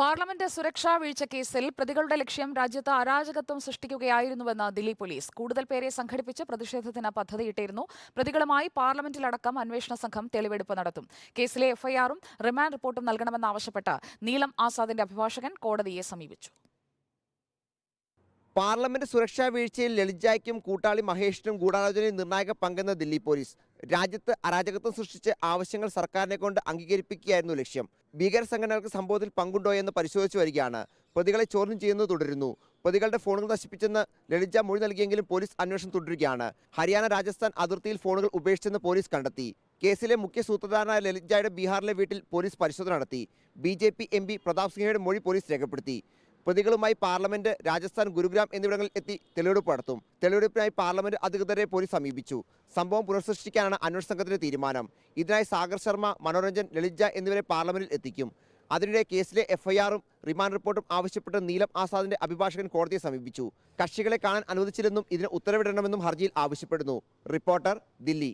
Parliament സുരക്ഷാ വീഴ്ച കേസിൽ പ്രതികളുടെ ലക്ഷ്യം രാജ്യത്ത് അരാജകത്വം സൃഷ്ടിക്കുകയായിരുന്നുവെന്ന് ദില്ലി പോലീസ്. കൂടുതൽ പേരെ സംഘടിപ്പിച്ച് പ്രതിഷേധത്തിന് പദ്ധതിയിട്ടിരുന്നു. പ്രതികളുമായി പാർലമെന്റിലടക്കം അന്വേഷണ സംഘം തെളിവെടുപ്പ് നടത്തും. കേസിലെ എഫ്ഐആറും റിമാൻഡ് റിപ്പോർട്ടും നൽകണമെന്നാവശ്യപ്പെട്ട് നീലം ആസാദിന്റെ അഭിഭാഷകൻ കോടതിയെ സമീപിച്ചു. പാർലമെന്റ് സുരക്ഷാ വീഴ്ചയിൽ ലളിതയ്ക്കും കൂട്ടാളി മഹേഷിനും ഗൂഢാലോചനയിൽ നിർണായക പങ്കെന്ന ദില്ലി പോലീസ്. രാജ്യത്ത് അരാജകത്വം സൃഷ്ടിച്ച് ആവശ്യങ്ങൾ സർക്കാരിനെ കൊണ്ട് അംഗീകരിപ്പിക്കുകയായിരുന്നു ലക്ഷ്യം. ഭീകര സംഘടനകൾക്ക് സംഭവത്തിൽ പങ്കുണ്ടോയെന്ന് പരിശോധിച്ചു വരികയാണ്. പ്രതികളെ ചോദ്യം ചെയ്യുന്നത് തുടരുന്നു. പ്രതികളുടെ ഫോണുകൾ നശിപ്പിച്ചെന്ന് ലളിത മൊഴി നൽകിയെങ്കിലും പോലീസ് അന്വേഷണം തുടരുകയാണ്. ഹരിയാന രാജസ്ഥാൻ അതിർത്തിയിൽ ഫോണുകൾ ഉപേക്ഷിച്ചെന്ന് പോലീസ് കണ്ടെത്തി. കേസിലെ മുഖ്യ സൂത്രധാരനായ ലളിതയുടെ ബീഹാറിലെ വീട്ടിൽ പോലീസ് പരിശോധന നടത്തി. BJP MP പ്രതാപ് സിംഹയുടെ മൊഴി പോലീസ് രേഖപ്പെടുത്തി. പ്രതികളുമായി പാർലമെന്റ്, രാജസ്ഥാൻ, ഗുരുഗ്രാം എന്നിവിടങ്ങളിൽ എത്തി തെളിവെടുപ്പ് നടത്തും. തെളിവെടുപ്പിനായി പാർലമെന്റ് അധികൃതരെ പോലീസ് സമീപിച്ചു. സംഭവം പുനഃസൃഷ്ടിക്കാനാണ് അന്വേഷണ സംഘത്തിന്റെ തീരുമാനം. ഇതിനായി സാഗർ ശർമ്മ, മനോരഞ്ജൻ, ലളിത എന്നിവരെ പാർലമെന്റിൽ എത്തിക്കും. അതിനിടെ കേസിലെ എഫ്ഐആറും റിമാൻഡ് റിപ്പോർട്ടും ആവശ്യപ്പെട്ട് നീലം ആസാദിന്റെ അഭിഭാഷകൻ കോടതിയെ സമീപിച്ചു. കക്ഷികളെ കാണാൻ അനുവദിച്ചില്ലെന്നും ഇതിന് ഉത്തരവിടണമെന്നും ഹർജിയിൽ ആവശ്യപ്പെടുന്നു. റിപ്പോർട്ടർ, ദില്ലി.